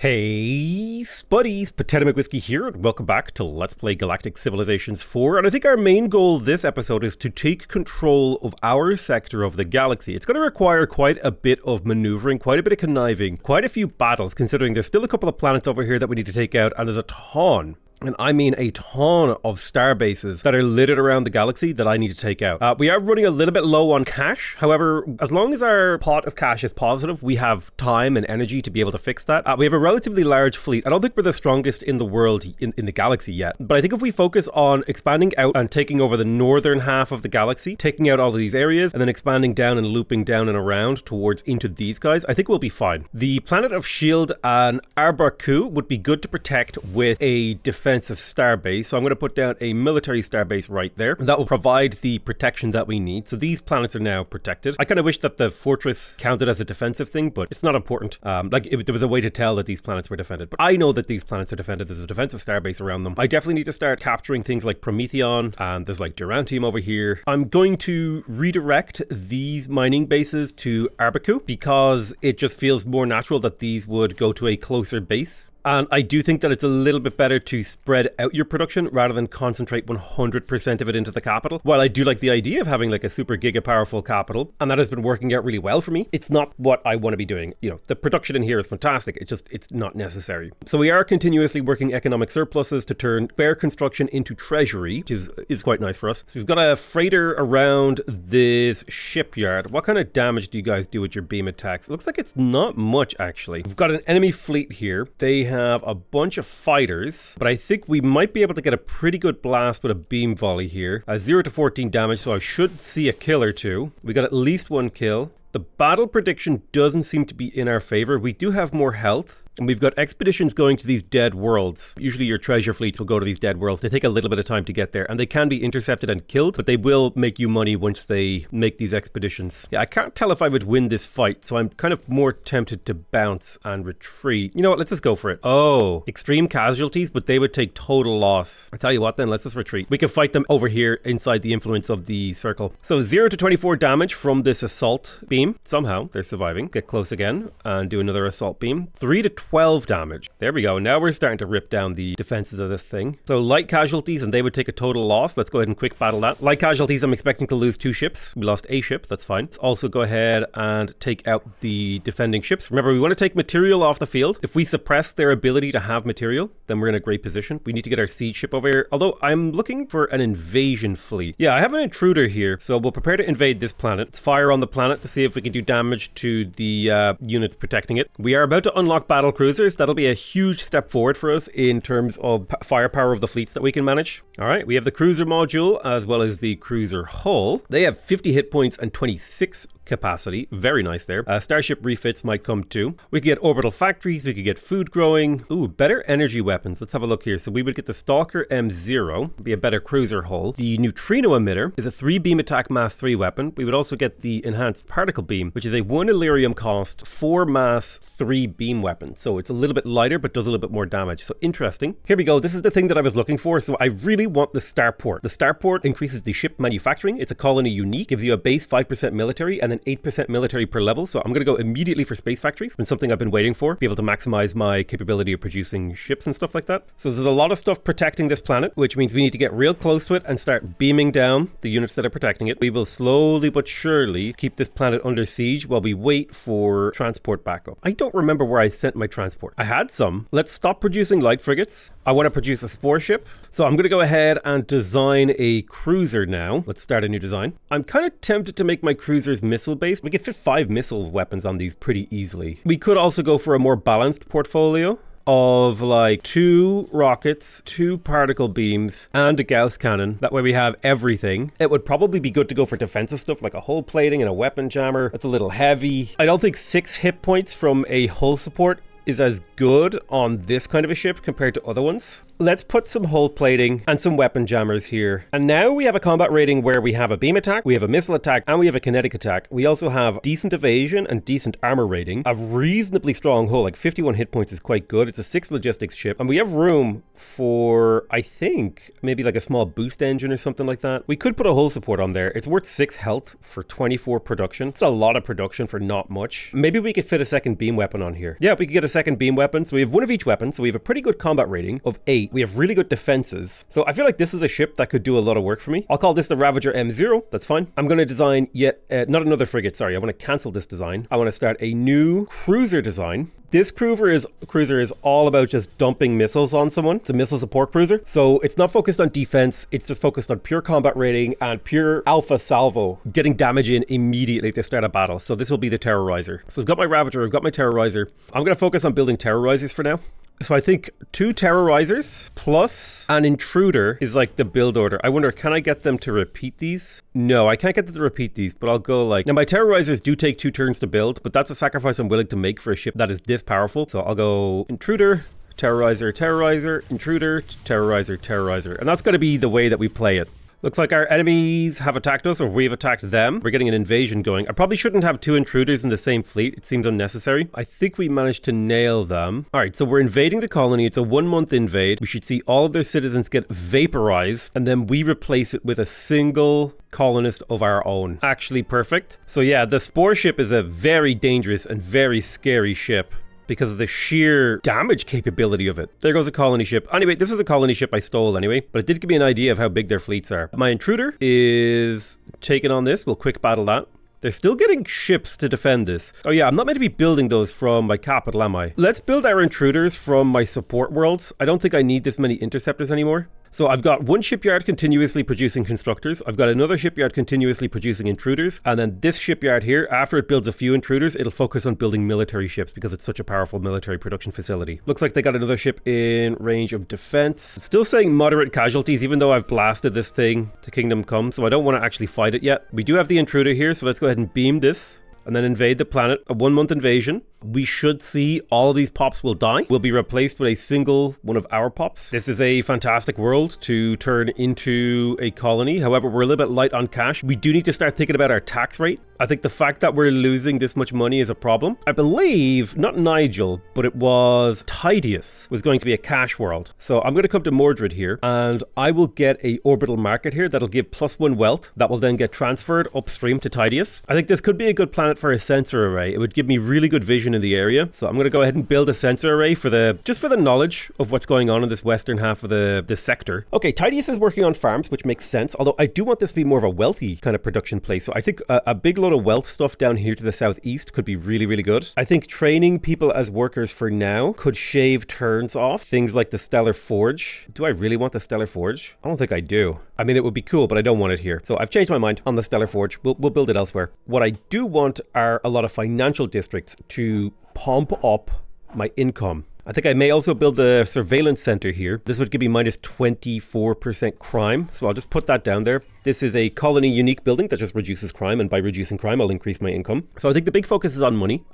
Hey Spuddies, Potato McWhiskey here, and welcome back to Let's Play Galactic Civilizations 4, and I think our main goal this episode is to take control of our sector of the galaxy. It's going to require quite a bit of maneuvering, quite a bit of conniving, quite a few battles, considering there's still a couple of planets over here that we need to take out, and there's a ton. And I mean a ton of star bases that are littered around the galaxy that I need to take out. We are running a little bit low on cash. However, as long as our pot of cash is positive, we have time and energy to be able to fix that. We have a relatively large fleet. I don't think we're the strongest in the world in the galaxy yet. But I think if we focus on expanding out and taking over the northern half of the galaxy, taking out all of these areas, and then expanding down and looping down and around towards into these guys, I think we'll be fine. The planet of Shield and Arbaku would be good to protect with a defensive starbase, so I'm going to put down a military starbase right there. That will provide the protection that we need. So these planets are now protected. I kind of wish that the fortress counted as a defensive thing, but it's not important. Like if there was a way to tell that these planets were defended, but I know that these planets are defended. There's a defensive starbase around them. I definitely need to start capturing things like Prometheon, and there's like Durantium over here. I'm going to redirect these mining bases to Arbaku because it just feels more natural that these would go to a closer base. And I do think that it's a little bit better to spread out your production rather than concentrate 100% of it into the capital. While I do like the idea of having like a super giga powerful capital, and that has been working out really well for me, it's not what I want to be doing. You know, the production in here is fantastic. It's not necessary. So we are continuously working economic surpluses to turn spare construction into treasury, which is quite nice for us. So we've got a freighter around this shipyard. What kind of damage do you guys do with your beam attacks? It looks like it's not much, actually. We've got an enemy fleet here. They have a bunch of fighters, but I think we might be able to get a pretty good blast with a beam volley here. 0 to 14 damage, so I should see a kill or two. We got at least one kill. The battle prediction doesn't seem to be in our favor. We do have more health, and we've got expeditions going to these dead worlds. Usually your treasure fleets will go to these dead worlds. They take a little bit of time to get there, and they can be intercepted and killed, but they will make you money once they make these expeditions. Yeah, I can't tell if I would win this fight, so I'm kind of more tempted to bounce and retreat. You know what, let's just go for it. Oh, extreme casualties, but they would take total loss. I tell you what then, let's just retreat. We can fight them over here inside the influence of the circle. So 0 to 24 damage from this assault beam. Somehow they're surviving. Get close again and do another assault beam. 3 to 12 damage. There we go. Now we're starting to rip down the defenses of this thing. So light casualties, and they would take a total loss. Let's go ahead and quick battle that. Light casualties, I'm expecting to lose 2 ships. We lost a ship. That's fine. Let's also go ahead and take out the defending ships. Remember, we want to take material off the field. If we suppress their ability to have material, then we're in a great position. We need to get our siege ship over here. Although I'm looking for an invasion fleet. Yeah, I have an intruder here, so we'll prepare to invade this planet. Let's fire on the planet to see if we can do damage to the units protecting it. We are about to unlock battle cruisers. That'll be a huge step forward for us in terms of firepower of the fleets that we can manage. All right, we have the cruiser module as well as the cruiser hull. They have 50 hit points and 26 capacity. Very nice there. Starship refits might come too. We could get orbital factories. We could get food growing. Ooh, better energy weapons. Let's have a look here. So we would get the Stalker M0, be a better cruiser hull. The neutrino emitter is a 3 beam attack mass 3 weapon. We would also get the enhanced particle beam, which is a 1 Illyrium cost 4 mass 3 beam weapon. So it's a little bit lighter, but does a little bit more damage. So interesting. Here we go. This is the thing that I was looking for. So I really want the Starport. The Starport increases the ship manufacturing. It's a colony unique, gives you a base 5% military and then 8% military per level. So I'm going to go immediately for space factories. It's something I've been waiting for, be able to maximize my capability of producing ships and stuff like that. So there's a lot of stuff protecting this planet, which means we need to get real close to it and start beaming down the units that are protecting it. We will slowly but surely keep this planet under siege while we wait for transport backup. I don't remember where I sent my transport. I had some. Let's stop producing light frigates. I want to produce a spore ship. So I'm going to go ahead and design a cruiser now. Let's start a new design. I'm kind of tempted to make my cruisers missile based. We can fit 5 missile weapons on these pretty easily. We could also go for a more balanced portfolio of like 2 rockets, 2 particle beams, and a Gauss cannon. That way we have everything. It would probably be good to go for defensive stuff like a hull plating and a weapon jammer. That's a little heavy. I don't think 6 hit points from a hull support is as good on this kind of a ship compared to other ones. let's put some hull plating and some weapon jammers here. And now we have a combat rating where we have a beam attack, we have a missile attack, and we have a kinetic attack. We also have decent evasion and decent armor rating. A reasonably strong hull, like 51 hit points is quite good. It's a 6 logistics ship. And we have room for, I think, maybe like a small boost engine or something like that. We could put a hull support on there. It's worth 6 health for 24 production. It's a lot of production for not much. Maybe we could fit a second beam weapon on here. Yeah, we could get a second beam weapon. So we have one of each weapon. So we have a pretty good combat rating of 8. We have really good defenses. So I feel like this is a ship that could do a lot of work for me. I'll call this the Ravager M0. That's fine. I'm going to design yet, not another frigate. Sorry, I want to cancel this design. I want to start a new cruiser design. This cruiser is all about just dumping missiles on someone. It's a missile support cruiser. So it's not focused on defense. It's just focused on pure combat rating and pure alpha salvo, getting damage in immediately at the start of battle. So this will be the Terrorizer. So I've got my Ravager, I've got my Terrorizer. I'm going to focus on building Terrorizers for now. So I think 2 Terrorizers plus an Intruder is like the build order. I wonder, can I get them to repeat these? No, I can't get them to repeat these, but I'll go like... Now my Terrorizers do take 2 turns to build, but that's a sacrifice I'm willing to make for a ship that is this powerful. So I'll go Intruder, Terrorizer, Terrorizer, Intruder, Terrorizer, Terrorizer. And that's going to be the way that we play it. Looks like our enemies have attacked us, or we've attacked them. We're getting an invasion going. I probably shouldn't have 2 intruders in the same fleet. It seems unnecessary. I think we managed to nail them. All right, so we're invading the colony. It's a 1-month invade. We should see all of their citizens get vaporized, and then we replace it with a single colonist of our own. Actually perfect. So yeah, the Spore ship is a very dangerous and very scary ship because of the sheer damage capability of it. There goes a colony ship. Anyway, this is a colony ship I stole anyway, but it did give me an idea of how big their fleets are. My Intruder is taking on this. We'll quick battle that. They're still getting ships to defend this. Oh yeah, I'm not meant to be building those from my capital, am I? Let's build our Intruders from my support worlds. I don't think I need this many interceptors anymore. So I've got one shipyard continuously producing constructors. I've got another shipyard continuously producing intruders. And then this shipyard here, after it builds a few intruders, it'll focus on building military ships because it's such a powerful military production facility. Looks like they got another ship in range of defense. It's still saying moderate casualties, even though I've blasted this thing to Kingdom Come. So I don't want to actually fight it yet. We do have the intruder here, so let's go ahead and beam this and then invade the planet. A 1-month invasion. We should see all of these pops will die. Will be replaced with a single one of our pops. This is a fantastic world to turn into a colony. However, we're a little bit light on cash. We do need to start thinking about our tax rate. I think the fact that we're losing this much money is a problem. I believe, not Nigel, but it was Tidius was going to be a cash world. So I'm going to come to Mordred here and I will get a orbital market here that'll give +1 wealth. That will then get transferred upstream to Tidius. I think this could be a good planet for a sensor array. It would give me really good vision in the area. So I'm going to go ahead and build a sensor array for just for the knowledge of what's going on in this western half of the sector. Okay, Tidius is working on farms, which makes sense. Although I do want this to be more of a wealthy kind of production place. So I think a big load of wealth stuff down here to the southeast could be really, really good. I think training people as workers for now could shave turns off. Things like the Stellar Forge. Do I really want the Stellar Forge? I don't think I do. I mean, it would be cool, but I don't want it here. So I've changed my mind on the Stellar Forge. We'll build it elsewhere. What I do want are a lot of financial districts to pump up my income. I think I may also build the surveillance center here. This would give me -24% crime. So I'll just put that down there. This is a colony unique building that just reduces crime. And by reducing crime, I'll increase my income. So I think the big focus is on money.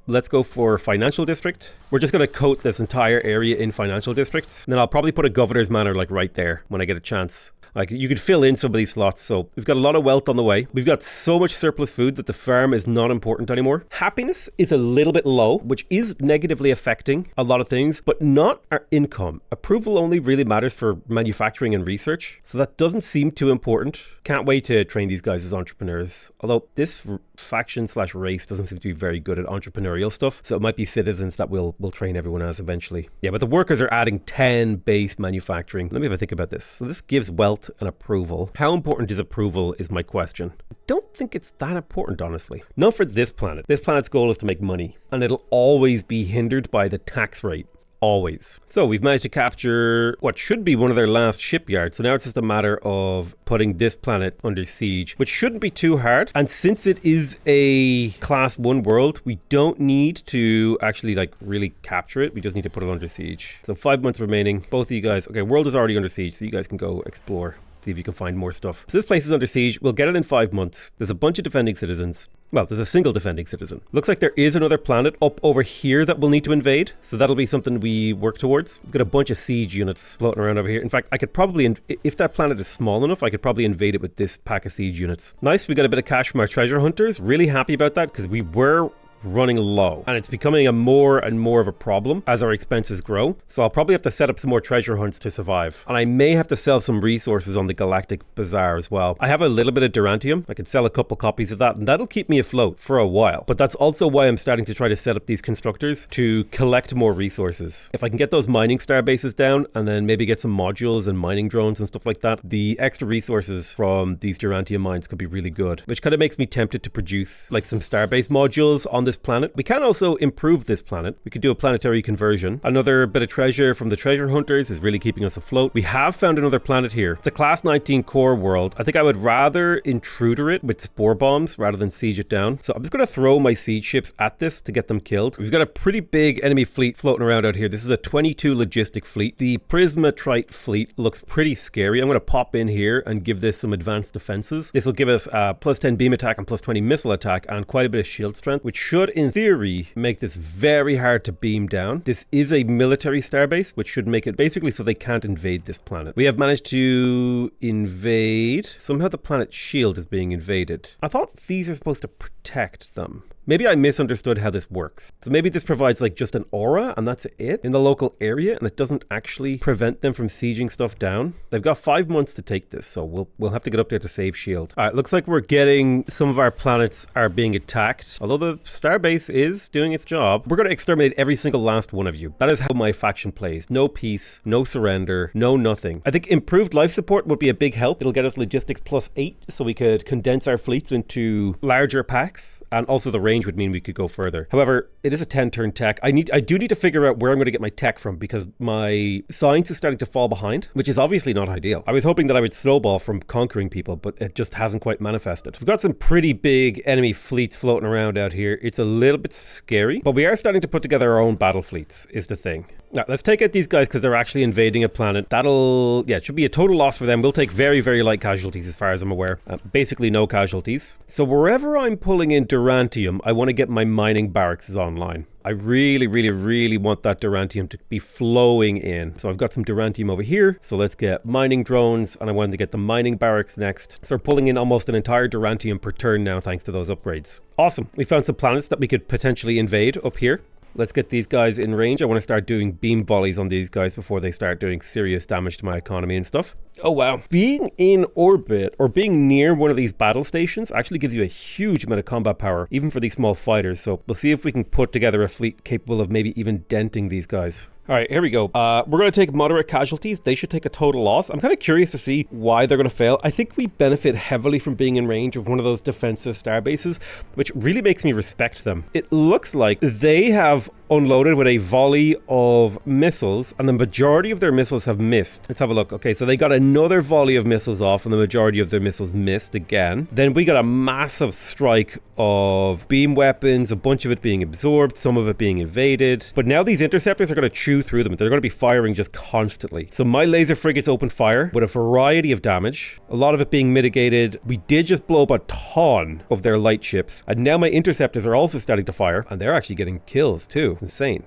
Let's go for financial district. We're just going to coat this entire area in financial districts. And then I'll probably put a governor's manor like right there when I get a chance. Like, you could fill in some of these slots. So we've got a lot of wealth on the way. We've got so much surplus food that the farm is not important anymore. Happiness is a little bit low, which is negatively affecting a lot of things, but not our income. Approval only really matters for manufacturing and research. So that doesn't seem too important. Can't wait to train these guys as entrepreneurs. Although this faction/race doesn't seem to be very good at entrepreneurial stuff. So it might be citizens that we'll train everyone as eventually. Yeah, but the workers are adding 10 base manufacturing. Let me have a think about this. So this gives wealth and approval. How important is approval is my question. I don't think it's that important, honestly. Not for this planet. This planet's goal is to make money, and it'll always be hindered by the tax rate. Always. So we've managed to capture what should be one of their last shipyards. So now it's just a matter of putting this planet under siege, which shouldn't be too hard. And since it is a class 1 world, we don't need to actually like really capture it. We just need to put it under siege. So 5 months remaining. Both of you guys. Okay, world is already under siege, so you guys can go explore. See if you can find more stuff. So this place is under siege. We'll get it in 5 months. There's a bunch of defending citizens. Well, there's a single defending citizen. Looks like there is another planet up over here that we'll need to invade. So that'll be something we work towards. We've got a bunch of siege units floating around over here. In fact, I could probably, if that planet is small enough, I could probably invade it with this pack of siege units. Nice, we got a bit of cash from our treasure hunters. Really happy about that because we were running low and it's becoming a more and more of a problem as our expenses grow. So I'll probably have to set up some more treasure hunts to survive, and I may have to sell some resources on the Galactic Bazaar as well. I have a little bit of Durantium. I could sell a couple copies of that and that'll keep me afloat for a while, but that's also why I'm starting to try to set up these constructors to collect more resources. If I can get those mining star bases down and then maybe get some modules and mining drones and stuff like that, the extra resources from these Durantium mines could be really good, which kind of makes me tempted to produce like some starbase modules on this planet. We can also improve this planet. We could do a planetary conversion. Another bit of treasure from the treasure hunters is really keeping us afloat. We have found another planet here. It's a class 19 core world. I think I would rather intruder it with spore bombs rather than siege it down. So I'm just going to throw my siege ships at this to get them killed. We've got a pretty big enemy fleet floating around out here. This is a 22 logistic fleet. The Prismatrite fleet looks pretty scary. I'm going to pop in here and give this some advanced defenses. This will give us plus 10 beam attack and plus 20 missile attack and quite a bit of shield strength, which should in theory make this very hard to beam down. This is a military starbase, which should make it basically so they can't invade this planet. We have managed to invade. Somehow the planet shield is being invaded. I thought these are supposed to protect them. Maybe I misunderstood how this works. So maybe this provides like just an aura and that's it in the local area, and it doesn't actually prevent them from sieging stuff down. They've got 5 months to take this, so we'll have to get up there to save shield. All right, looks like we're getting some of our planets are being attacked. Although the starbase is doing its job, we're going to exterminate every single last one of you. That is how my faction plays. No peace, no surrender, no nothing. I think improved life support would be a big help. It'll get us logistics plus 8, so we could condense our fleets into larger packs, and also the range would mean we could go further. However, it is a 10-turn tech. I do need to figure out where I'm going to get my tech from because my science is starting to fall behind, which is obviously not ideal. I was hoping that I would snowball from conquering people, but it just hasn't quite manifested. We've got some pretty big enemy fleets floating around out here. It's a little bit scary, but we are starting to put together our own battle fleets is the thing. Now, let's take out these guys because they're actually invading a planet. It should be a total loss for them. We'll take very, very light casualties as far as I'm aware. Basically no casualties. So wherever I'm pulling in Durantium, I want to get my mining barracks online. I really, really, really want that Durantium to be flowing in. So I've got some Durantium over here. So let's get mining drones, and I wanted to get the mining barracks next. So we're pulling in almost an entire Durantium per turn now thanks to those upgrades. Awesome. We found some planets that we could potentially invade up here. Let's get these guys in range. I want to start doing beam volleys on these guys before they start doing serious damage to my economy and stuff. Oh wow. Being in orbit or being near one of these battle stations actually gives you a huge amount of combat power, even for these small fighters. So we'll see if we can put together a fleet capable of maybe even denting these guys. All right, here we go. We're going to take moderate casualties. They should take a total loss. I'm kind of curious to see why they're going to fail. I think we benefit heavily from being in range of one of those defensive star bases, which really makes me respect them. It looks like they have unloaded with a volley of missiles, and the majority of their missiles have missed. Let's have a look. Okay, so they got another volley of missiles off, and the majority of their missiles missed again. Then we got a massive strike of beam weapons, a bunch of it being absorbed, some of it being evaded. But now these interceptors are going to chew through them. They're going to be firing just constantly. So my laser frigates opened fire with a variety of damage, a lot of it being mitigated. We did just blow up a ton of their light ships, and now my interceptors are also starting to fire, and they're actually getting kills too. It's insane.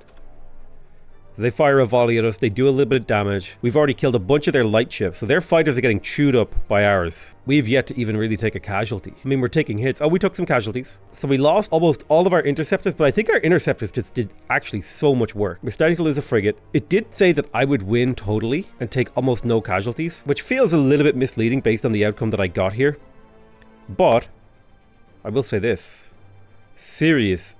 They fire a volley at us, they do a little bit of damage. We've already killed a bunch of their light ships, so their fighters are getting chewed up by ours. We've yet to even really take a casualty. I mean, we're taking hits. Oh, we took some casualties. So we lost almost all of our interceptors, but I think our interceptors just did actually so much work. We're starting to lose a frigate. It did say that I would win totally and take almost no casualties, which feels a little bit misleading based on the outcome that I got here. But I will say this. Serious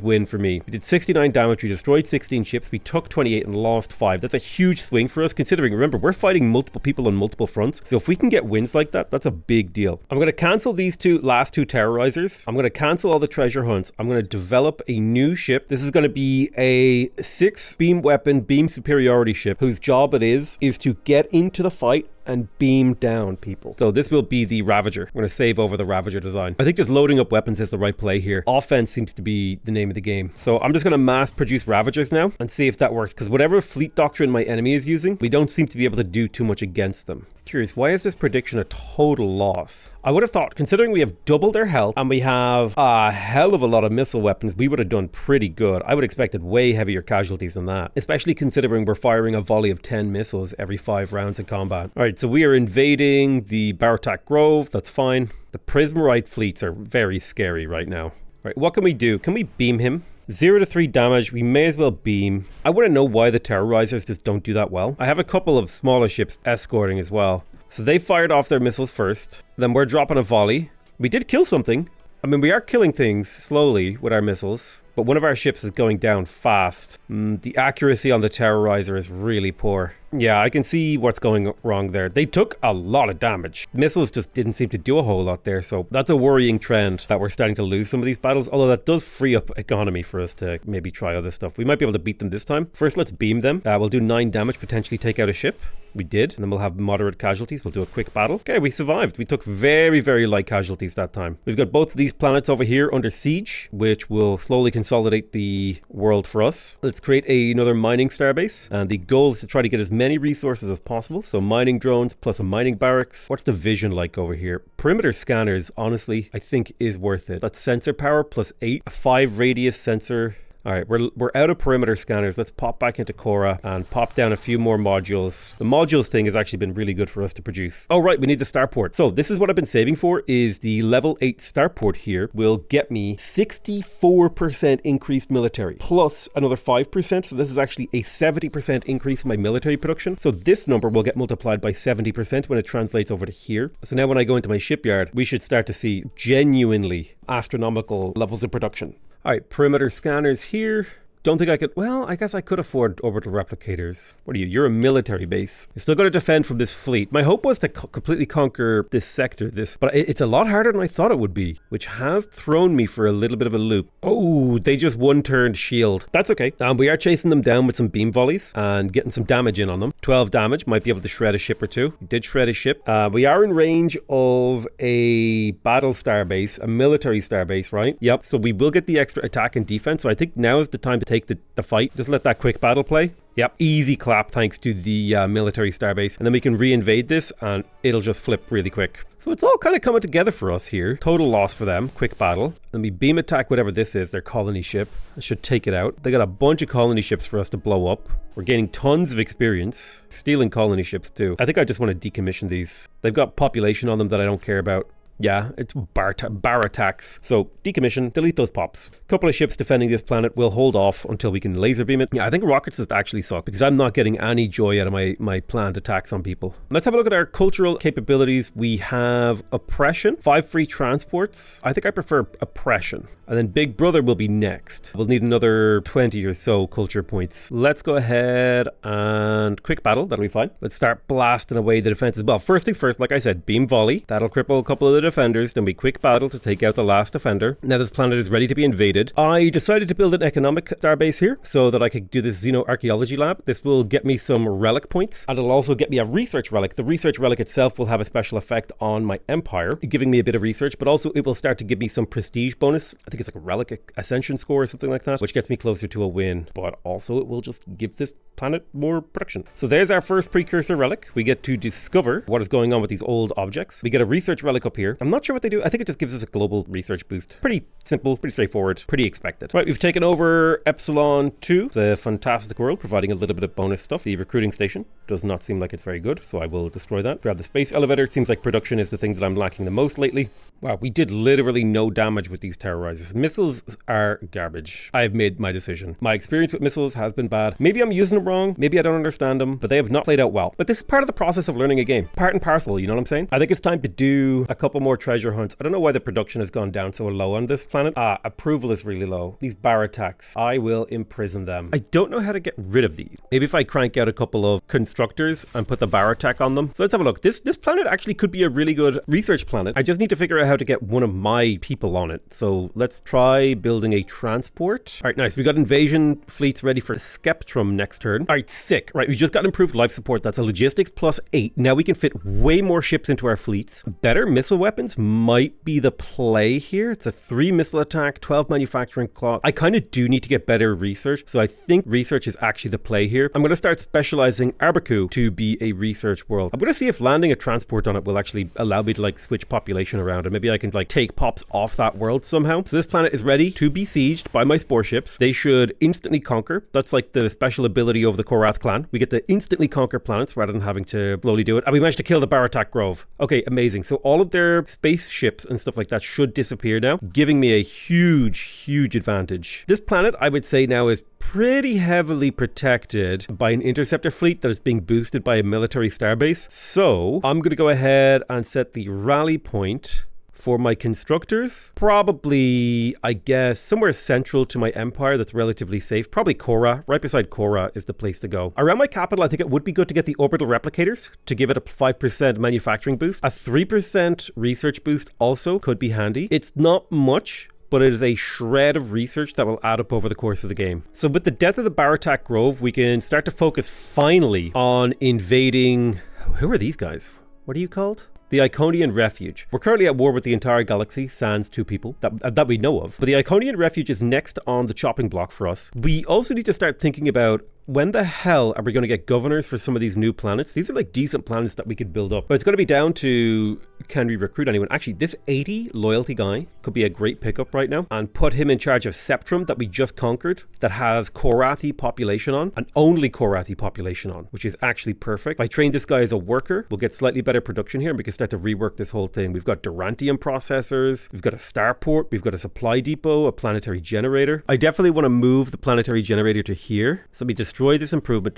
win for me. We did 69 damage, we destroyed 16 ships, we took 28 and lost 5. That's a huge swing for us considering, remember, we're fighting multiple people on multiple fronts. So if we can get wins like that, that's a big deal. I'm going to cancel these last two terrorizers. I'm going to cancel all the treasure hunts. I'm going to develop a new ship. This is going to be a 6 beam weapon, beam superiority ship whose job it is to get into the fight and beam down people. So this will be the Ravager. I'm going to save over the Ravager design. I think just loading up weapons is the right play here. Offense seems to be the name of the game. So I'm just going to mass produce Ravagers now and see if that works, because whatever fleet doctrine my enemy is using, we don't seem to be able to do too much against them. Curious, why is this prediction a total loss? I would have thought, considering we have double their health and we have a hell of a lot of missile weapons, we would have done pretty good. I would have expected way heavier casualties than that, especially considering we're firing a volley of 10 missiles every 5 rounds of combat. All right, so we are invading the Baratak Grove. That's fine. The Prismarite fleets are very scary right now. All right, what can we do? Can we beam him? 0 to 3 damage, we may as well beam. I want to know why the terrorizers just don't do that well. I have a couple of smaller ships escorting as well. So they fired off their missiles first, then we're dropping a volley. We did kill something. I mean, we are killing things slowly with our missiles, but one of our ships is going down fast. The accuracy on the terrorizer is really poor. Yeah, I can see what's going wrong there. They took a lot of damage. Missiles just didn't seem to do a whole lot there, so that's a worrying trend that we're starting to lose some of these battles, although that does free up economy for us to maybe try other stuff. We might be able to beat them this time. First, let's beam them. We'll do 9 damage, potentially take out a ship. We did, and then we'll have moderate casualties. We'll do a quick battle. Okay, we survived. We took very, very light casualties that time. We've got both of these planets over here under siege, which will slowly consolidate the world for us. Let's create another mining starbase, and the goal is to try to get as many resources as possible. So mining drones plus a mining barracks. What's the vision like over here? Perimeter scanners, honestly, I think is worth it. That's sensor power plus 8, a 5 radius sensor. All right, we're out of perimeter scanners. Let's pop back into Korath and pop down a few more modules. The modules thing has actually been really good for us to produce. Oh, right, we need the starport. So this is what I've been saving for, is the level 8 starport here will get me 64% increased military plus another 5%. So this is actually a 70% increase in my military production. So this number will get multiplied by 70% when it translates over to here. So now when I go into my shipyard, we should start to see genuinely astronomical levels of production. All right, perimeter scanners here. Don't think I could, well, I guess I could afford orbital replicators. What are you? You're a military base. You're still going to defend from this fleet. My hope was to completely conquer this sector, but it's a lot harder than I thought it would be, which has thrown me for a little bit of a loop. Oh, they just one-turned shield. That's okay. We are chasing them down with some beam volleys and getting some damage in on them. 12 damage, might be able to shred a ship or two. We did shred a ship. We are in range of a battle starbase, a military starbase, right? Yep, so we will get the extra attack and defense. So I think now is the time to take the fight. Just let that quick battle play. Yep, easy clap thanks to the military starbase. And then we can re-invade this and it'll just flip really quick. So it's all kind of coming together for us here. Total loss for them. Quick battle. Then we beam attack whatever this is, their colony ship. I should take it out. They got a bunch of colony ships for us to blow up. We're gaining tons of experience. Stealing colony ships too. I think I just want to decommission these. They've got population on them that I don't care about. Yeah, it's bar attacks. So decommission, delete those pops. Couple of ships defending this planet. We'll hold off until we can laser beam it. Yeah, I think rockets just actually suck because I'm not getting any joy out of my planned attacks on people. Let's have a look at our cultural capabilities. We have oppression, 5 free transports. I think I prefer oppression. And then Big Brother will be next. We'll need another 20 or so culture points. Let's go ahead and quick battle. That'll be fine. Let's start blasting away the defenses. Well, first things first, like I said, beam volley. That'll cripple a couple of the defenders. Then we quick battle to take out the last defender. Now this planet is ready to be invaded. I decided to build an economic starbase here so that I could do this xenoarchaeology lab. This will get me some relic points and it'll also get me a research relic. The research relic itself will have a special effect on my empire, giving me a bit of research, but also it will start to give me some prestige bonus. I think it's like a relic ascension score or something like that, which gets me closer to a win, but also it will just give this planet more production. So there's our first precursor relic. We get to discover what is going on with these old objects. We get a research relic up here. I'm not sure what they do. I think it just gives us a global research boost. Pretty simple, pretty straightforward, pretty expected. Right, we've taken over Epsilon 2. It's a fantastic world, providing a little bit of bonus stuff. The recruiting station does not seem like it's very good, so I will destroy that. Grab the space elevator. It seems like production is the thing that I'm lacking the most lately. Wow, we did literally no damage with these terrorizers. Missiles are garbage. I've made my decision. My experience with missiles has been bad. Maybe I'm using them wrong. Maybe I don't understand them, but they have not played out well. But this is part of the process of learning a game. Part and parcel, you know what I'm saying? I think it's time to do a couple more treasure hunts. I don't know why the production has gone down so low on this planet. Approval is really low. These bar attacks, I will imprison them. I don't know how to get rid of these. Maybe if I crank out a couple of constructors and put the bar attack on them. So let's have a look. This planet actually could be a really good research planet. I just need to figure out out how to get one of my people on it. So let's try building a transport. All right, nice. We got invasion fleets ready for Skeptrum next turn. All right, sick. Right, we just got improved life support. That's a logistics +8. Now we can fit way more ships into our fleets. Better missile weapons might be the play here. It's a 3 missile attack, 12 manufacturing clock. I kind of do need to get better research. So I think research is actually the play here. I'm going to start specializing Arbaku to be a research world. I'm going to see if landing a transport on it will actually allow me to like switch population around, and maybe I can like take pops off that world somehow. So this planet is ready to be sieged by my spore ships. They should instantly conquer. That's like the special ability of the Korath Clan. We get to instantly conquer planets rather than having to slowly do it. And we managed to kill the Baratak Grove. Okay, amazing. So all of their spaceships and stuff like that should disappear now, giving me a huge advantage. This planet, I would say now, is pretty heavily protected by an interceptor fleet that is being boosted by a military starbase. So I'm going to go ahead and set the rally point for my constructors. Probably, I guess, somewhere central to my empire that's relatively safe. Probably Korra. Right beside Korra is the place to go. Around my capital, I think it would be good to get the orbital replicators to give it a 5% manufacturing boost. A 3% research boost also could be handy. It's not much, but it is a shred of research that will add up over the course of the game. So with the death of the Baratak Grove, we can start to focus finally on invading... Who are these guys? What are you called? The Iconian Refuge. We're currently at war with the entire galaxy, sans 2 people that we know of. But the Iconian Refuge is next on the chopping block for us. We also need to start thinking about when the hell are we going to get governors for some of these new planets? These are like decent planets that we could build up. But it's going to be down to, can we recruit anyone? Actually, this 80 loyalty guy could be a great pickup right now, and put him in charge of Septrum that we just conquered, that has Korathi population on, and only Korathi population on, which is actually perfect. If I train this guy as a worker, we'll get slightly better production here, and we can start to rework this whole thing. We've got Durantium processors, we've got a starport, we've got a supply depot, a planetary generator. I definitely want to move the planetary generator to here. So let me destroy this improvement.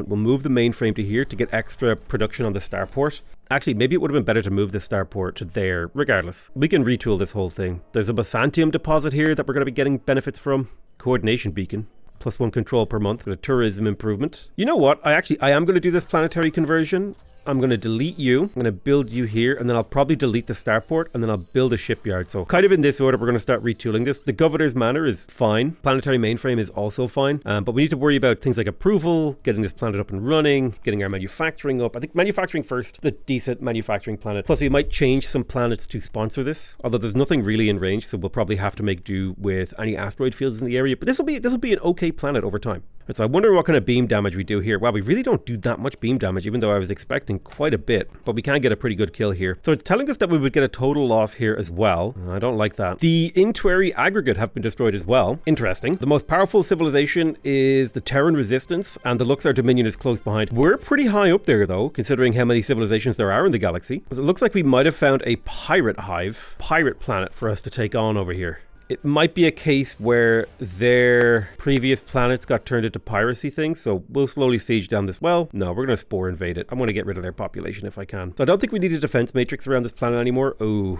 We'll move the mainframe to here to get extra production on the starport. Actually, maybe it would have been better to move the starport to there. Regardless, we can retool this whole thing. There's a Basantium deposit here that we're going to be getting benefits from. Coordination beacon. +1 control per month with a tourism improvement. You know what? I am going to do this planetary conversion. I'm going to delete you. I'm going to build you here, and then I'll probably delete the starport, and then I'll build a shipyard. So kind of in this order, we're going to start retooling this. The Governor's Manor is fine. Planetary mainframe is also fine. But we need to worry about things like approval, getting this planet up and running, getting our manufacturing up. I think manufacturing first, the decent manufacturing planet. Plus, we might change some planets to sponsor this, although there's nothing really in range, so we'll probably have to make do with any asteroid fields in the area. But this will be an okay planet over time. So I wonder what kind of beam damage we do here. Wow, we really don't do that much beam damage, even though I was expecting quite a bit, but we can get a pretty good kill here. So it's telling us that we would get a total loss here as well. I don't like that. The Intuary aggregate have been destroyed as well. Interesting. The most powerful civilization is the Terran Resistance, and the Luxor Dominion is close behind. We're pretty high up there though, considering how many civilizations there are in the galaxy. It looks like we might have found a pirate planet for us to take on over here. It might be a case where their previous planets got turned into piracy things, so we'll slowly siege down this. Well, no, we're going to spore invade it. I'm going to get rid of their population if I can. So I don't think we need a defense matrix around this planet anymore. Oh,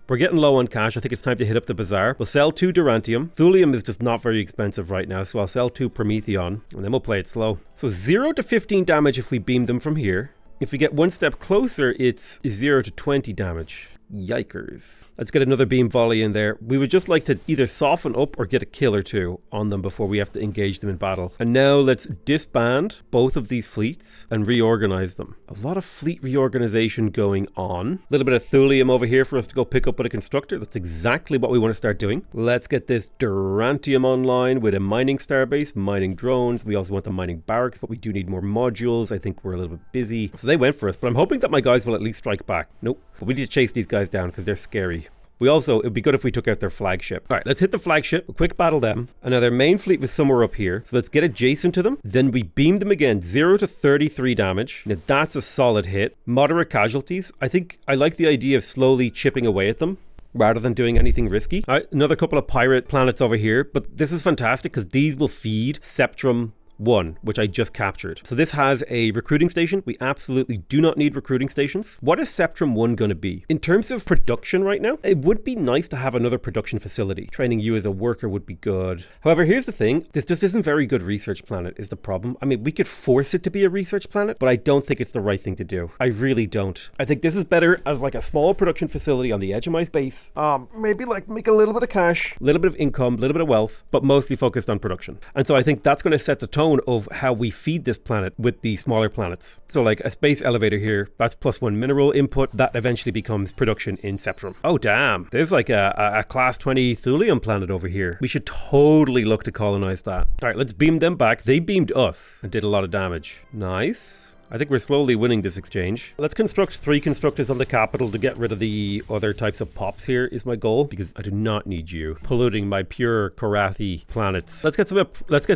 we're getting low on cash. I think it's time to hit up the bazaar. We'll sell 2 Durantium. Thulium is just not very expensive right now, so I'll sell 2 Prometheon, and then we'll play it slow. So 0 to 15 damage if we beam them from here. If we get 1 step closer, it's 0 to 20 damage. Yikers. Let's get another beam volley in there. We would just like to either soften up or get a kill or 2 on them before we have to engage them in battle. And now let's disband both of these fleets and reorganize them. A lot of fleet reorganization going on. A little bit of thulium over here for us to go pick up with a constructor. That's exactly what we want to start doing. Let's get this Durantium online with a mining starbase, mining drones. We also want the mining barracks, but we do need more modules. I think we're a little bit busy. So they went for us, but I'm hoping that my guys will at least strike back. Nope. But we need to chase these guys down because they're scary. It'd be good if we took out their flagship. All right, let's hit the flagship, quick battle them. And now their main fleet was somewhere up here. So let's get adjacent to them. Then we beam them again, 0 to 33 damage. Now that's a solid hit. Moderate casualties. I think I like the idea of slowly chipping away at them rather than doing anything risky. All right, another couple of pirate planets over here. But this is fantastic because these will feed Septrum 1, which I just captured. So this has a recruiting station. We absolutely do not need recruiting stations. What is Septrum 1 going to be? In terms of production right now, it would be nice to have another production facility. Training you as a worker would be good. However, here's the thing. This just isn't very good research planet is the problem. I mean, we could force it to be a research planet, but I don't think it's the right thing to do. I really don't. I think this is better as like a small production facility on the edge of my base. Maybe like make a little bit of cash, a little bit of income, a little bit of wealth, but mostly focused on production. And so I think that's going to set the tone of how we feed this planet with the smaller planets. So like a space elevator here, that's +1 mineral input. That eventually becomes production in Septrum. Oh, damn. There's like a class 20 thulium planet over here. We should totally look to colonize that. All right, let's beam them back. They beamed us and did a lot of damage. Nice. I think we're slowly winning this exchange. Let's construct 3 constructors on the capital to get rid of the other types of pops here is my goal, because I do not need you polluting my pure Korathi planets. Let's get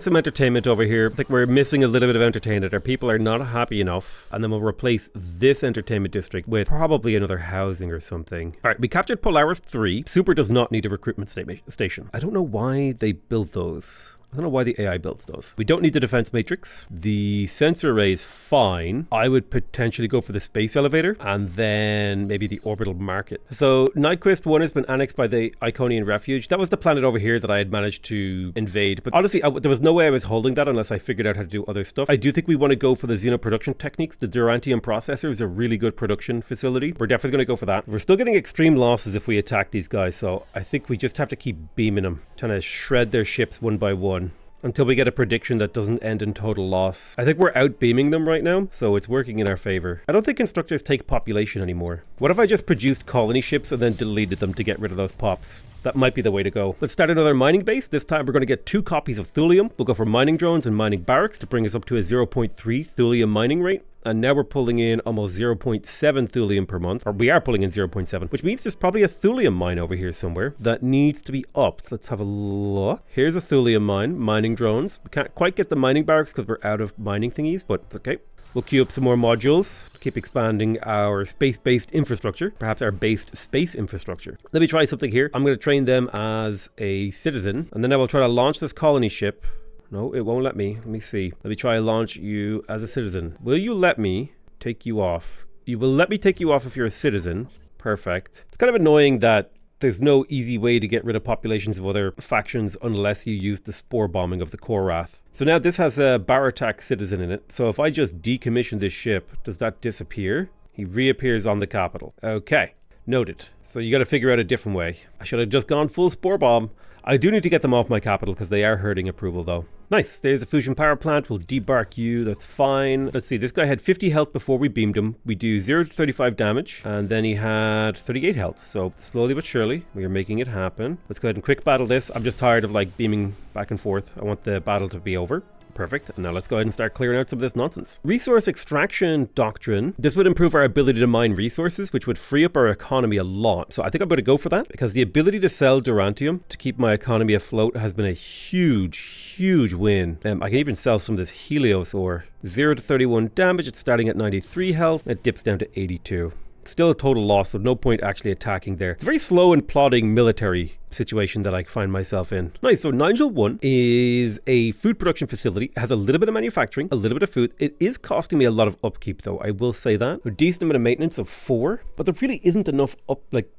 some entertainment over here. I think we're missing a little bit of entertainment. Our people are not happy enough. And then we'll replace this entertainment district with probably another housing or something. All right, we captured Polaris 3. Super does not need a recruitment station. I don't know why they built those. I don't know why the AI builds those. We don't need the defense matrix. The sensor array is fine. I would potentially go for the space elevator and then maybe the orbital market. So Nyquist 1 has been annexed by the Iconian refuge. That was the planet over here that I had managed to invade. But honestly, there was no way I was holding that unless I figured out how to do other stuff. I do think we want to go for the Xeno production techniques. The Durantium processor is a really good production facility. We're definitely going to go for that. We're still getting extreme losses if we attack these guys. So I think we just have to keep beaming them, trying to shred their ships one by one, until we get a prediction that doesn't end in total loss. I think we're out beaming them right now, so it's working in our favor. I don't think constructors take population anymore. What if I just produced colony ships and then deleted them to get rid of those pops? That might be the way to go. Let's start another mining base. This time we're going to get 2 copies of thulium. We'll go for mining drones and mining barracks to bring us up to a 0.3 thulium mining rate. And now we're pulling in almost 0.7 thulium per month, or we are pulling in 0.7, which means there's probably a thulium mine over here somewhere that needs to be upped. Let's have a look. Here's a thulium mine, mining drones. We can't quite get the mining barracks because we're out of mining thingies, but it's okay. We'll queue up some more modules to keep expanding our space-based infrastructure, perhaps our based space infrastructure. Let me try something here. I'm going to train them as a citizen, and then I will try to launch this colony ship. No, it won't let me. Let me see. Let me try and launch you as a citizen. Will you let me take you off? You will let me take you off if you're a citizen. Perfect. It's kind of annoying that there's no easy way to get rid of populations of other factions unless you use the spore bombing of the Korath. So now this has a Baratak citizen in it. So if I just decommission this ship, does that disappear? He reappears on the capital. Okay. Noted. So you got to figure out a different way. I should have just gone full spore bomb. I do need to get them off my capital because they are hurting approval though. Nice, there's a fusion power plant. We'll debark you, that's fine. Let's see, this guy had 50 health before we beamed him. We do 0 to 35 damage, and then he had 38 health. So slowly but surely, we are making it happen. Let's go ahead and quick battle this. I'm just tired of like beaming back and forth. I want the battle to be over. Perfect. And now let's go ahead and start clearing out some of this nonsense. Resource extraction doctrine. This would improve our ability to mine resources, which would free up our economy a lot. So I think I'm going to go for that because the ability to sell Durantium to keep my economy afloat has been a huge win. I can even sell some of this Helios ore. 0 to 31 damage. It's starting at 93 health. It dips down to 82. Still a total loss, so no point actually attacking there. It's a very slow and plodding military situation that I find myself in. Nice, so Nigel 1 is a food production facility. It has a little bit of manufacturing, a little bit of food. It is costing me a lot of upkeep though, I will say that. A decent amount of maintenance of 4, but there really isn't enough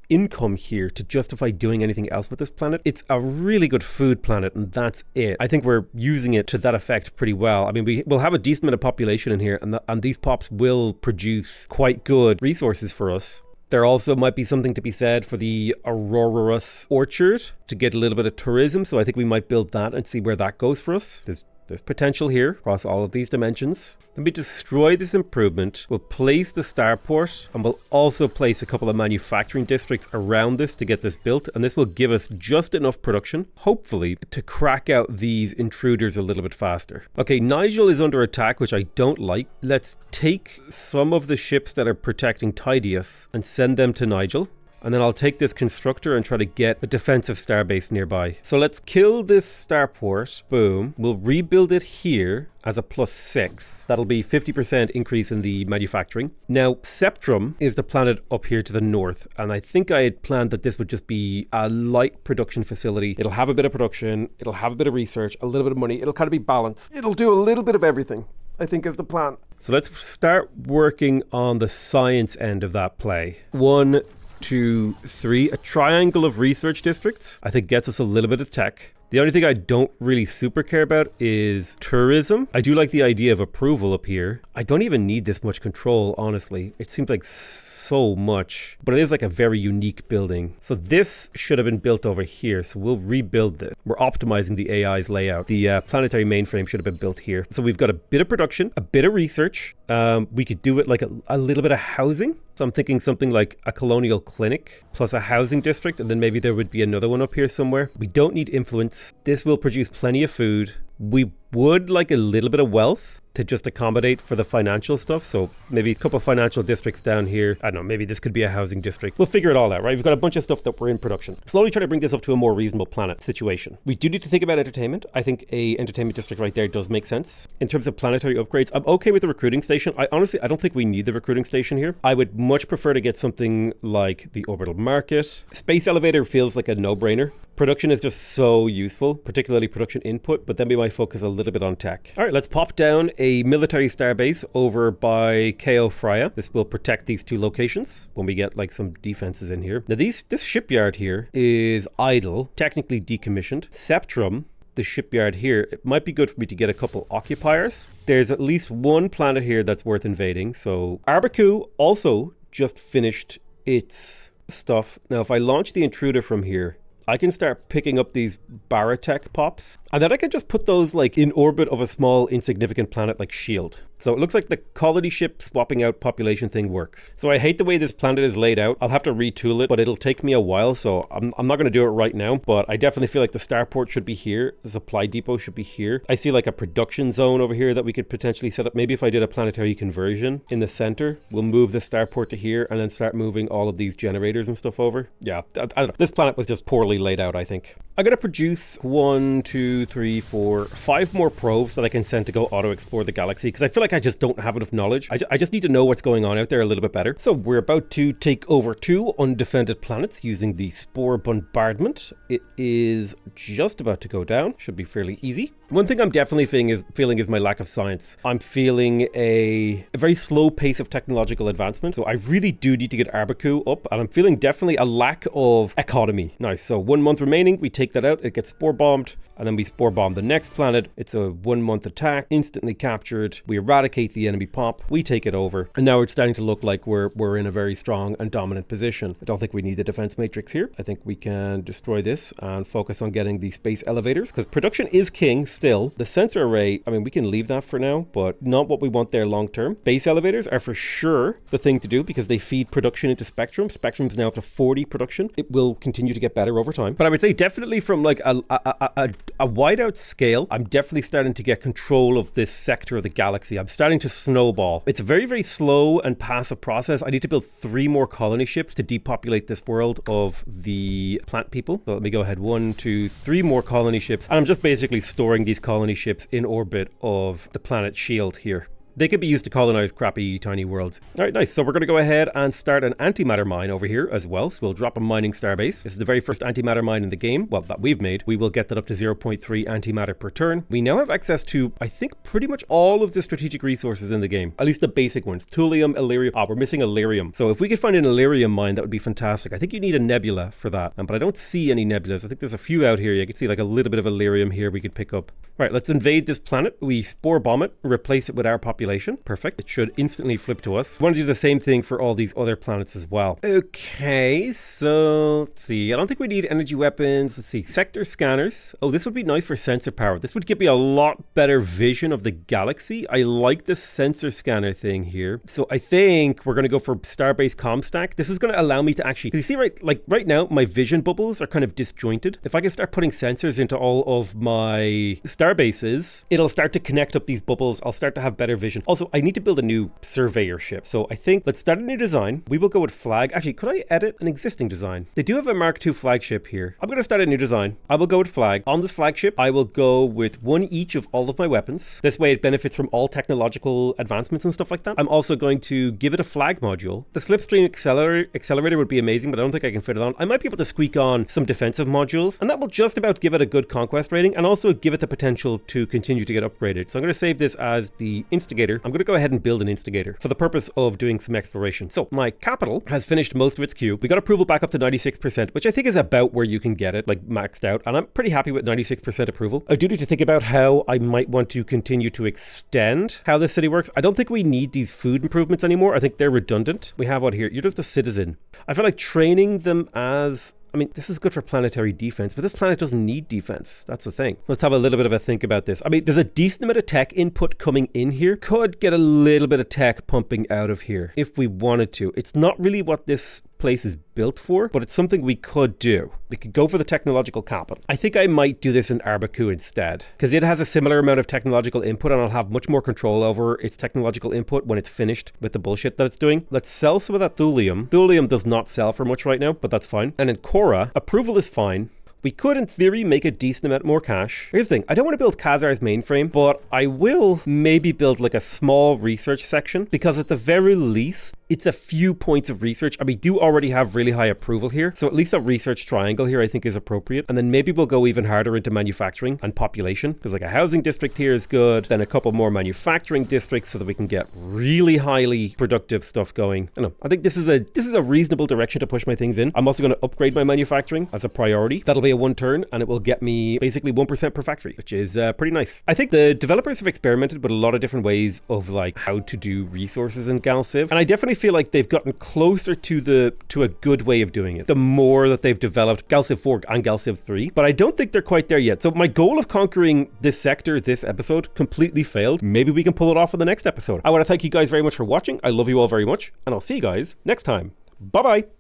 income here to justify doing anything else with this planet. It's a really good food planet and that's it. I think we're using it to that effect pretty well. I mean, we'll have a decent amount of population in here and these pops will produce quite good resources for us. There also might be something to be said for the Aurorus Orchard to get a little bit of tourism. So I think we might build that and see where that goes for us. There's potential here across all of these dimensions. Let me destroy this improvement. We'll place the starport and we'll also place a couple of manufacturing districts around this to get this built. And this will give us just enough production, hopefully, to crack out these intruders a little bit faster. Okay, Nigel is under attack, which I don't like. Let's take some of the ships that are protecting Tidius and send them to Nigel. And then I'll take this constructor and try to get a defensive starbase nearby. So let's kill this starport. Boom. We'll rebuild it here as a +6. That'll be 50% increase in the manufacturing. Now, Septrum is the planet up here to the north, and I think I had planned that this would just be a light production facility. It'll have a bit of production, it'll have a bit of research, a little bit of money, it'll kind of be balanced. It'll do a little bit of everything, I think, is the plan. So let's start working on the science end of that play. 1, 2, 3, a triangle of research districts, I think gets us a little bit of tech. The only thing I don't really super care about is tourism. I do like the idea of approval up here. I don't even need this much control, honestly. It seems like so much, but it is like a very unique building. So this should have been built over here, so we'll rebuild this. We're optimizing the AI's layout. The planetary mainframe should have been built here. So we've got a bit of production, a bit of research. We could do it like a little bit of housing. So I'm thinking something like a colonial clinic plus a housing district, and then maybe there would be another one up here somewhere. We don't need influence. This will produce plenty of food. We would like a little bit of wealth to just accommodate for the financial stuff. So maybe a couple of financial districts down here. I don't know, maybe this could be a housing district. We'll figure it all out, right? We've got a bunch of stuff that we're in production. Slowly try to bring this up to a more reasonable planet situation. We do need to think about entertainment. I think a entertainment district right there does make sense. In terms of planetary upgrades, I'm okay with the recruiting station. I don't think we need the recruiting station here. I would much prefer to get something like the orbital market. Space elevator feels like a no-brainer. Production is just so useful, particularly production input, but then we might focus a little bit on tech. All right, let's pop down a military starbase over by Ko Freya. This will protect these two locations when we get like some defenses in here. Now this shipyard here is idle, technically decommissioned. Septrum, the shipyard here, it might be good for me to get a couple occupiers. There's at least one planet here that's worth invading. So Arbaku also just finished its stuff. Now if I launch the intruder from here, I can start picking up these Baratech pops, and then I can just put those like in orbit of a small insignificant planet like Shield. So it looks like the colony ship swapping out population thing works. So I hate the way this planet is laid out. I'll have to retool it, but it'll take me a while, so I'm not going to do it right now, but I definitely feel like the starport should be here. The supply depot should be here. I see like a production zone over here that we could potentially set up. Maybe if I did a planetary conversion in the center, we'll move the starport to here and then start moving all of these generators and stuff over. Yeah, I don't know. This planet was just poorly laid out, I think. I'm going to produce 1, 2, 3, 4, 5 more probes that I can send to go auto-explore the galaxy, because I feel like I just don't have enough knowledge. I just need to know what's going on out there a little bit better. So we're about to take over 2 undefended planets using the Spore Bombardment. It is just about to go down. Should be fairly easy. One thing I'm definitely feeling is my lack of science. I'm feeling a very slow pace of technological advancement. So I really do need to get Arbaku up, and I'm feeling definitely a lack of economy. Nice. So 1 month remaining, we take that out. It gets spore bombed, and then we spore bomb the next planet. It's a 1 month attack, instantly captured. We eradicate the enemy pop. We take it over, and now it's starting to look like we're in a very strong and dominant position. I don't think we need the defense matrix here. I think we can destroy this and focus on getting the space elevators, because production is king. Still, the sensor array, I mean, we can leave that for now, but not what we want there long term. Base elevators are for sure the thing to do because they feed production into Spectrum. Spectrum's now up to 40 production. It will continue to get better over time. But I would say definitely from like a wide out scale, I'm definitely starting to get control of this sector of the galaxy. I'm starting to snowball. It's a very, very slow and passive process. I need to build 3 more colony ships to depopulate this world of the plant people. So let me go ahead. 1, 2, 3 more colony ships. And I'm just basically storing these colony ships in orbit of the planet Shield here. They could be used to colonize crappy tiny worlds. All right, nice. So we're going to go ahead and start an antimatter mine over here as well. So we'll drop a mining starbase. This is the very first antimatter mine in the game, well, that we've made. We will get that up to 0.3 antimatter per turn. We now have access to, I think, pretty much all of the strategic resources in the game, at least the basic ones. Thulium, Illyrium. We're missing Illyrium. So if we could find an Illyrium mine, that would be fantastic. I think you need a nebula for that, but I don't see any nebulas. I think there's a few out here. You can see like a little bit of Illyrium here we could pick up. All right, let's invade this planet. We spore bomb it, replace it with our population. Perfect. It should instantly flip to us. We want to do the same thing for all these other planets as well. Okay, so let's see. I don't think we need energy weapons. Let's see. Sector scanners. Oh, this would be nice for sensor power. This would give me a lot better vision of the galaxy. I like the sensor scanner thing here. So I think we're going to go for Starbase Comstack. This is going to allow me to actually, because you see right now, my vision bubbles are kind of disjointed. If I can start putting sensors into all of my starbases, it'll start to connect up these bubbles. I'll start to have better vision competition. Also, I need to build a new surveyor ship. So I think let's start a new design. We will go with flag. Actually, could I edit an existing design? They do have a Mark II flagship here. I'm going to start a new design. I will go with flag. On this flagship, I will go with one each of all of my weapons. This way it benefits from all technological advancements and stuff like that. I'm also going to give it a flag module. The slipstream accelerator would be amazing, but I don't think I can fit it on. I might be able to squeak on some defensive modules, and that will just about give it a good conquest rating and also give it the potential to continue to get upgraded. So I'm going to save this as the instigator. I'm going to go ahead and build an instigator for the purpose of doing some exploration. So my capital has finished most of its cube. We got approval back up to 96%, which I think is about where you can get it, like maxed out, and I'm pretty happy with 96% approval. I do need to think about how I might want to continue to extend how this city works. I don't think we need these food improvements anymore. I think they're redundant. We have one here. You're just a citizen. I feel like training them as... I mean, this is good for planetary defense, but this planet doesn't need defense. That's the thing. Let's have a little bit of a think about this. I mean, there's a decent amount of tech input coming in here. Could get a little bit of tech pumping out of here if we wanted to. It's not really what this place is built for, but it's something we could do. We could go for the technological capital. I think I might do this in Arbaku instead, because it has a similar amount of technological input and I'll have much more control over its technological input when it's finished with the bullshit that it's doing. Let's sell some of that thulium. Thulium does not sell for much right now, but that's fine. And in Cora, approval is fine. We could, in theory, make a decent amount more cash. Here's the thing. I don't want to build Khazar's mainframe, but I will maybe build like a small research section, because at the very least, it's a few points of research. And we do already have really high approval here. So at least a research triangle here I think is appropriate. And then maybe we'll go even harder into manufacturing and population. Because like a housing district here is good. Then a couple more manufacturing districts so that we can get really highly productive stuff going. I don't know. I think this is a reasonable direction to push my things in. I'm also going to upgrade my manufacturing as a priority. That'll be a one turn and it will get me basically 1% per factory, which is pretty nice. I think the developers have experimented with a lot of different ways of like how to do resources in Galciv. And I definitely feel like they've gotten closer to a good way of doing it the more that they've developed Galciv 4 and Galciv 3, but I don't think they're quite there yet. So my goal of conquering this sector this episode completely failed. Maybe we can pull it off in the next episode. I want to thank you guys very much for watching. I love you all very much, and I'll see you guys next time. Bye bye.